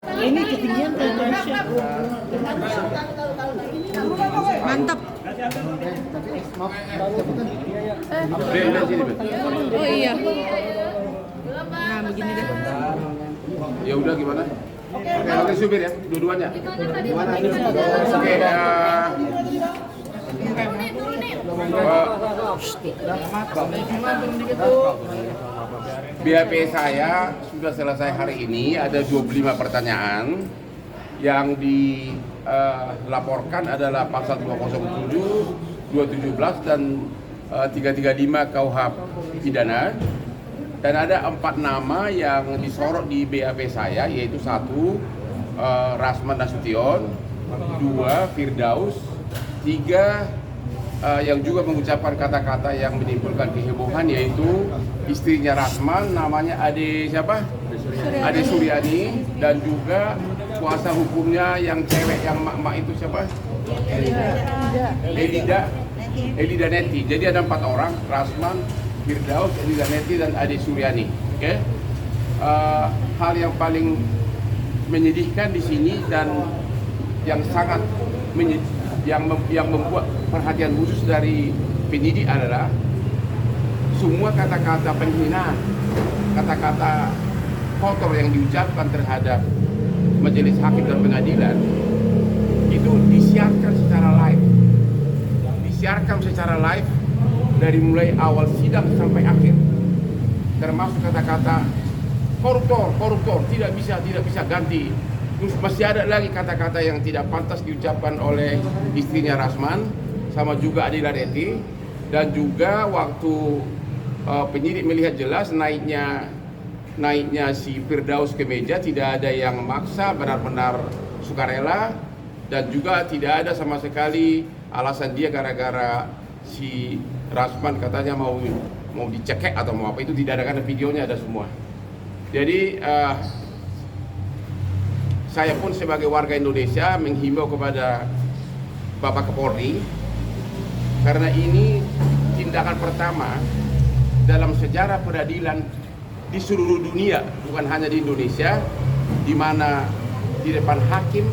Ini ketinggian Indonesia. Mantap. Oh iya. Nah begini deh. Ya udah gimana? Pakai supir ya, dua-duanya. Gimana? Oke, BAP saya sudah selesai hari ini, ada 25 pertanyaan. Yang dilaporkan adalah pasal 207, 217 dan 335 KUH pidana. Dan ada 4 nama yang disorot di BAP saya, yaitu 1 Rasman Nasution, 2 Firdaus, 3 yang juga mengucapkan kata-kata yang menimbulkan kehebohan, yaitu istrinya Rasman, namanya Ade siapa? Ade Suryani, dan juga kuasa hukumnya yang cewek yang mak-mak itu siapa? Elida Neti. Jadi ada 4 orang, Rasman, Firdaus, Elida Neti, dan Ade Suryani. Oke? Hal yang paling menyedihkan di sini dan yang sangat yang membuat perhatian khusus dari penyidik adalah semua kata-kata penghinaan, kata-kata kotor yang diucapkan terhadap majelis hakim dan pengadilan itu disiarkan secara live dari mulai awal sidang sampai akhir, termasuk kata-kata koruptor tidak bisa ganti. Terus masih ada lagi kata-kata yang tidak pantas diucapkan oleh istrinya Rasman sama juga Adila Reti. Dan juga waktu penyidik melihat jelas naiknya si Firdaus ke meja, tidak ada yang memaksa, benar-benar sukarela. Dan juga tidak ada sama sekali alasan dia gara-gara si Rasman katanya mau dicekek atau mau apa, itu tidak ada, karena videonya ada semua. Jadi saya pun sebagai warga Indonesia menghimbau kepada Bapak Kapolri, karena ini tindakan pertama dalam sejarah peradilan di seluruh dunia, bukan hanya di Indonesia, di mana di depan hakim,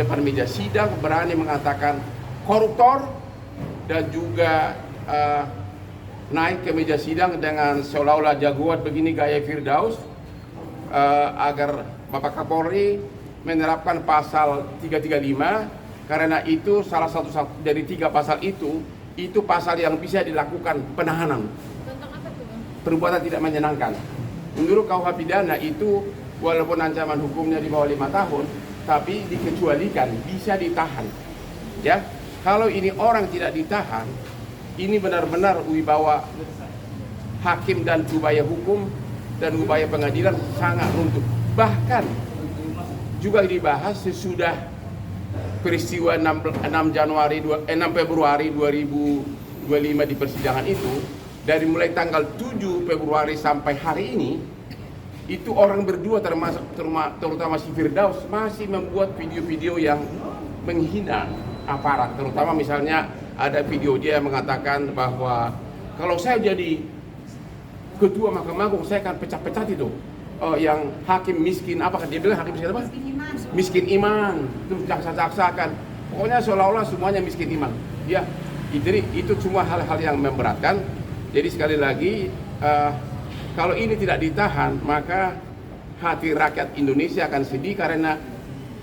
depan meja sidang berani mengatakan koruptor, dan juga naik ke meja sidang dengan seolah-olah jagoan begini gaya Firdaus, agar Bapak Kapolri menerapkan pasal 335, karena itu salah satu dari 3 pasal itu pasal yang bisa dilakukan penahanan. Perbuatan tidak menyenangkan. Menurut KUH pidana itu walaupun ancaman hukumnya di bawah 5 tahun, tapi dikecualikan, bisa ditahan. Ya, kalau ini orang tidak ditahan, ini benar-benar wibawa hakim dan upaya hukum dan upaya pengadilan sangat runtuh. Bahkan juga dibahas sesudah peristiwa 6 Februari 2025 di persidangan itu, dari mulai tanggal 7 Februari sampai hari ini, itu orang berdua terutama si Firdaus masih membuat video-video yang menghina aparat. Terutama misalnya ada video dia yang mengatakan bahwa kalau saya jadi ketua Mahkamah Agung, saya akan pecah-pecah itu yang hakim miskin, apa kan dia bilang, hakim miskin apa? Miskin iman, itu jaksa-jaksakan. Pokoknya seolah-olah semuanya miskin iman. Ya, jadi itu semua hal-hal yang memberatkan. Jadi sekali lagi, kalau ini tidak ditahan, maka hati rakyat Indonesia akan sedih, karena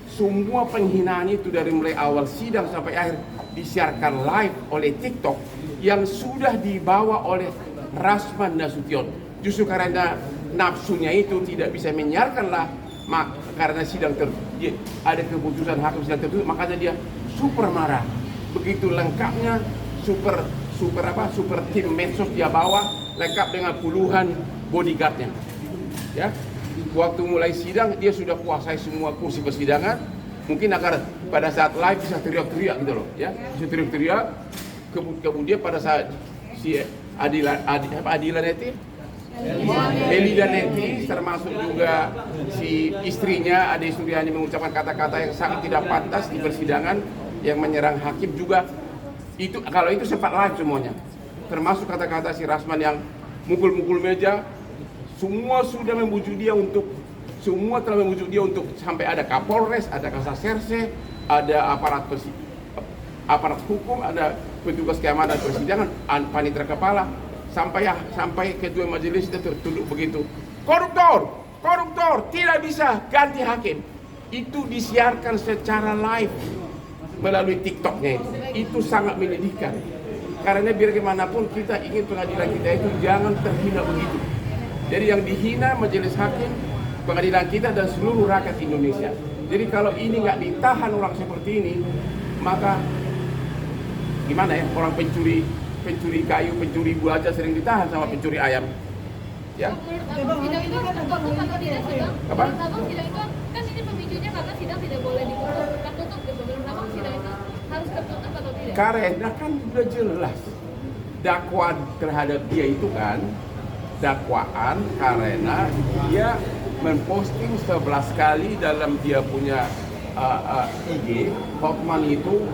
semua penghinaan itu dari mulai awal sidang sampai akhir disiarkan live oleh TikTok yang sudah dibawa oleh Rasman Nasution. Justru karena nafsunya itu tidak bisa menyiarkanlah, karena sidang ada keputusan hakim sidang tertutup, makanya dia super marah. Begitu lengkapnya super tim medsos dia bawa, lengkap dengan puluhan bodyguardnya. Ya, waktu mulai sidang dia sudah kuasai semua kursi persidangan, mungkin agar pada saat live bisa teriak-teriak gitu loh, ya, bisa teriak-teriak. Kemudian pada saat si Adila Neti, Elida Neti, termasuk juga si istrinya Ade Suryani mengucapkan kata-kata yang sangat tidak pantas di persidangan yang menyerang hakim juga. Itu kalau itu sempat live semuanya, termasuk kata-kata si Rasman yang mukul-mukul meja, semua sudah membujuk dia untuk semua telah membujuk dia untuk sampai ada Kapolres, ada Kasaserse, ada aparat hukum, ada petugas keamanan persidangan, panitera kepala, sampai ketua majelis itu tertunduk begitu. Koruptor, tidak bisa ganti hakim. Itu disiarkan secara live melalui TikToknya itu sangat menyedihkan. Karena biar bagaimanapun kita ingin pengadilan kita itu jangan terhina begitu. Jadi yang dihina majelis hakim, pengadilan kita dan seluruh rakyat Indonesia. Jadi kalau ini nggak ditahan orang seperti ini, maka gimana ya, orang pencuri kayu, pencuri buah aja sering ditahan sama pencuri ayam. Ya. Sidang itu tertutup atau tidak sih bang? Apa? Abang sidang itu kan ini pemicunya karena sidang tidak boleh ditutup, tertutup gitu. Menurut abang sidang itu harus tertutup atau tidak? Karena kan sudah jelas dakwaan terhadap dia itu kan dakwaan karena dia memposting 11 kali dalam dia punya IG, Hotman itu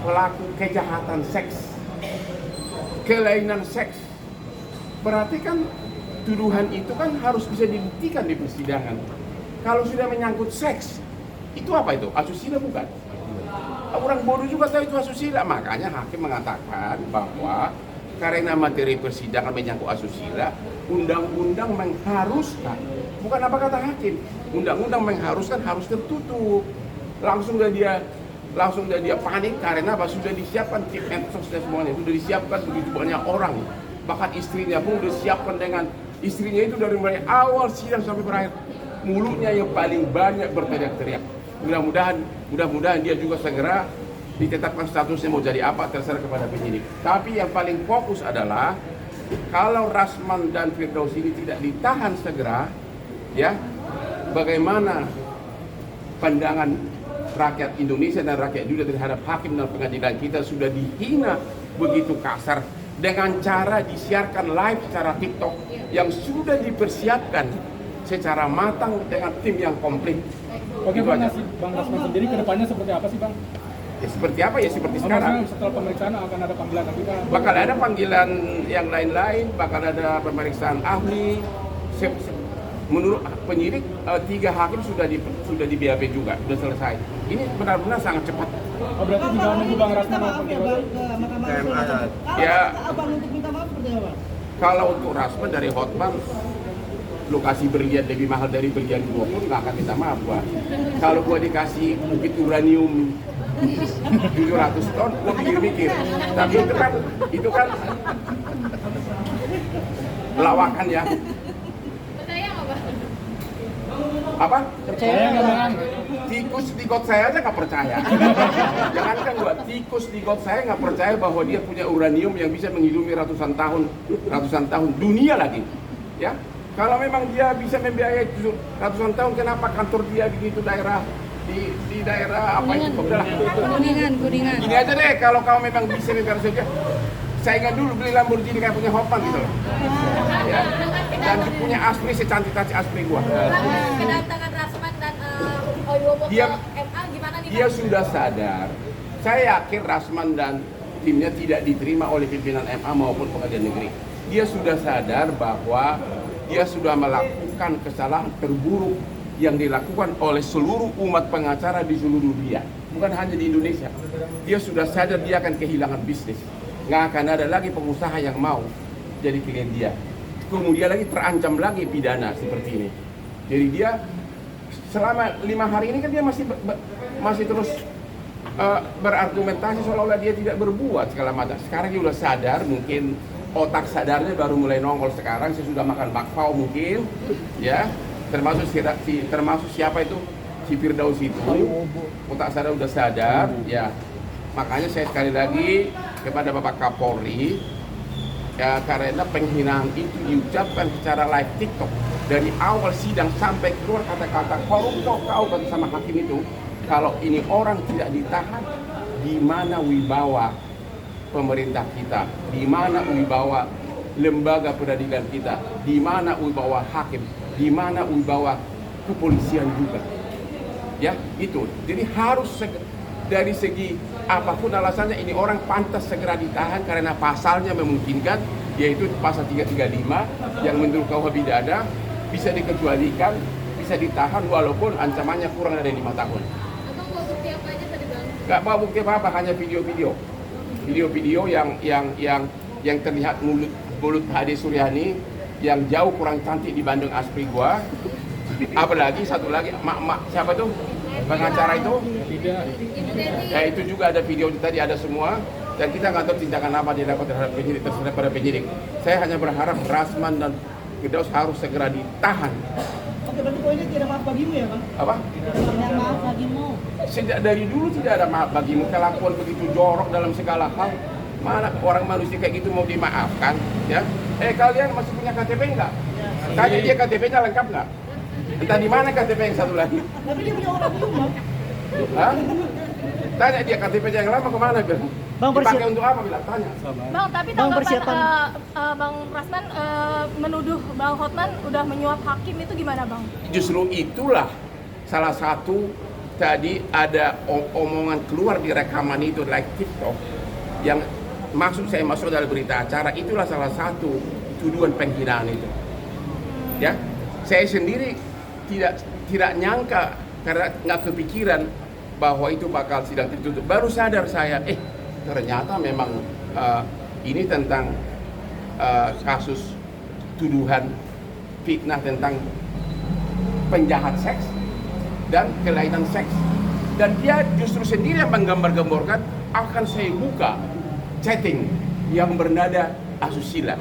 pelaku kejahatan seks, kelainan seks. Berarti kan tuduhan itu kan harus bisa dibuktikan di persidangan. Kalau sudah menyangkut seks, itu apa itu? Asusila bukan? Orang bodoh juga tahu itu asusila. Makanya hakim mengatakan bahwa karena materi persidangan menyangkut asusila, undang-undang mengharuskan, bukan apa kata hakim, undang-undang mengharuskan harus tertutup. Langsung dia panik karena apa? Sudah disiapkan tim medsos dan semuanya, sudah disiapkan begitu banyak orang. Bahkan istrinya pun sudah disiapkan dengan istrinya itu dari mulai awal sidang sampai berakhir, mulutnya yang paling banyak berteriak-teriak. Mudah-mudahan dia juga segera ditetapkan statusnya mau jadi apa terserah kepada penyidik. Tapi yang paling fokus adalah kalau Rasman dan Firdaus ini tidak ditahan segera, ya, bagaimana pandangan rakyat Indonesia dan rakyat dunia terhadap hakim dan pengadilan kita sudah dihina begitu kasar dengan cara disiarkan live secara TikTok yang sudah dipersiapkan secara matang dengan tim yang komplit. Oke Bang, Bang Rasman sendiri ke depannya seperti apa sih Bang? Ya seperti apa ya, seperti sekarang. Setelah pemeriksaan akan ada panggilan lagi Bang? Bakal ada panggilan yang lain-lain, bakal ada pemeriksaan ahli. Menurut penyidik 3 hakim sudah di BAP juga, sudah selesai. Ini benar-benar sangat cepat. Oh, berarti tinggal nunggu Bang Rasman apa Ya, Abang untuk minta maaf seperti apa? kalau untuk Rasman dari Hotman, lokasi berlian lebih mahal dari berlian gua pun nggak akan minta maaf gua. Kalau gua dikasih bukit uranium 700 ton, gua mikir-mikir. Tapi itu kan lawakan ya. Percaya nggak bang? Apa? Percaya nggak Bang? Tikus di got saya aja nggak percaya. Jangankan gua, tikus di got saya nggak percaya bahwa dia punya uranium yang bisa menghidupi ratusan tahun dunia lagi. Ya, kalau memang dia bisa membiayai ratusan tahun, kenapa kantor dia begitu daerah di daerah apa itu? Kuningan. Gini aja deh, kalau kau memang bisa membiayai saja, saingan dulu beli Lamborghini kayak punya Hotman gitu loh. Ya. Dan punya Asri secantik-cantik Asri gua. Kedatangan Rasman dan Oyowo ke MA gimana nih? Dia sudah sadar. Saya yakin Rasman dan timnya tidak diterima oleh pimpinan MA maupun pengadilan negeri. Dia sudah sadar bahwa dia sudah melakukan kesalahan terburuk yang dilakukan oleh seluruh umat pengacara di seluruh dunia, bukan hanya di Indonesia. Dia sudah sadar dia akan kehilangan bisnis. Nggak akan ada lagi pengusaha yang mau jadi klien dia. Kemudian lagi terancam lagi pidana seperti ini. Jadi dia selama 5 hari ini kan dia masih terus berargumentasi seolah-olah dia tidak berbuat segala macam. Sekarang dia sudah sadar, mungkin otak sadarnya baru mulai nongol sekarang. Saya sudah makan bakpao mungkin, ya. Termasuk siapa itu, si Firdaus itu, otak sadar sudah sadar, ya. Makanya saya sekali lagi kepada Bapak Kapolri, ya, karena penghinaan itu diucapkan secara live TikTok dari awal sidang sampai keluar kata-kata koruptor kau kata sama hakim itu. Kalau ini orang tidak ditahan, di mana wibawa pemerintah kita, di mana wibawa lembaga peradilan kita, di mana wibawa hakim, di mana wibawa kepolisian juga. Ya, itu. Jadi harus dari segi apapun alasannya ini orang pantas segera ditahan karena pasalnya memungkinkan, yaitu pasal 335 yang menurut KUH pidana bisa dikecualikan, bisa bisa ditahan walaupun ancamannya kurang dari 5 tahun. Abang bawa bukti apa aja tadi bang? Nggak bawa bukti apa-apa, hanya video-video yang terlihat mulut Hadi Suryani yang jauh kurang cantik dibanding Aspri gua. Apalagi satu lagi mak siapa tuh pengacara itu? Tidak. Ibu Neti. Ya itu juga ada video tadi, ada semua. Dan kita nggak tahu tindakan apa dilakukan terhadap penyidik, terhadap para penyidik. Saya hanya berharap Rasman dan Firdaus harus segera ditahan. Oke, berarti poinnya tidak maaf bagimu ya, Bang? Apa? Tidak maaf bagimu. Sejak dari dulu tidak ada maaf bagimu. Kelakuan begitu jorok dalam segala hal. Mana orang manusia kayak gitu mau dimaafkan? Ya? Kalian masih punya KTP nggak? Tanya dia KTP-nya lengkap nggak? Entah di mana KTP yang satu lagi? Tapi dia punya orang rumah. Hah? Tanya dia KTP yang lama kemana bilang? Bang, Dipakai untuk apa bilang? Tanya. Bang, tapi Bang, tanggapan persiapan. Bang Rasman menuduh Bang Hotman udah menyuap hakim itu gimana Bang? Justru itulah salah satu tadi ada omongan keluar di rekaman itu like TikTok yang masuk dalam berita acara, itulah salah satu tuduhan penghinaan itu. Ya, saya sendiri tidak nyangka karena nggak kepikiran bahwa itu bakal sidang tertutup. Baru sadar saya, ternyata memang ini tentang kasus tuduhan fitnah tentang penjahat seks dan kelainan seks. Dan dia justru sendiri yang menggambar-gemborkan akan saya buka chatting yang bernada asusila.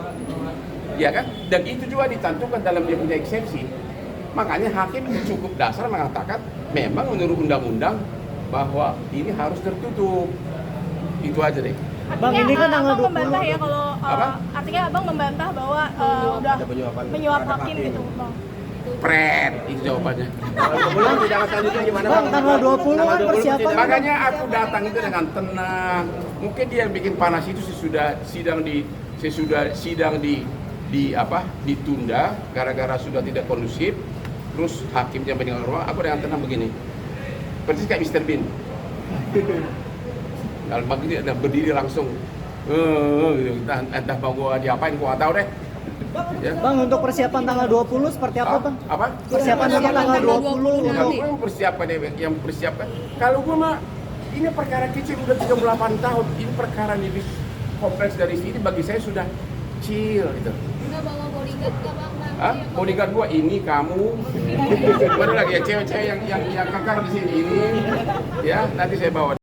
Ya kan? Dan itu juga ditentukan dalam dia punya eksepsi. Makanya hakim cukup dasar mengatakan memang menurut undang-undang bahwa ini harus tertutup. Itu aja deh. Bang, ini kan tanggal Abang 20. membantah ya kalau Apa? artinya Abang membantah bahwa udah menyuap hakim gitu Bang. Pret, itu jawabannya. Sebelum tidak selanjutnya gimana Bang, tanggal 20 kan persiapan. Makanya aku datang itu dengan tenang. Mungkin dia yang bikin panas itu sesudah sidang ditunda gara-gara sudah tidak kondusif. Terus hakimnya meninggal ruang, aku dengan tenang begini. Persis kayak Mr. Bean. Kalau begini ada berdiri langsung. Entah mau gua diapain, gua nggak tahu deh. Ya. Bang, untuk persiapan tanggal 20 seperti apa, Bang? Apa? Persiapan untuk tanggal 20. Kalau gue yang persiapan, kalau gue mah ini perkara kecil udah 38 tahun, ini perkara lebih kompleks dari sini bagi saya sudah chill gitu. Nggak bawa bodyguard nggak bang? Hah? Bodyguard gua ini kamu, mana lagi ya cewek-cewek yang kakak di sini ini, ya nanti saya bawa.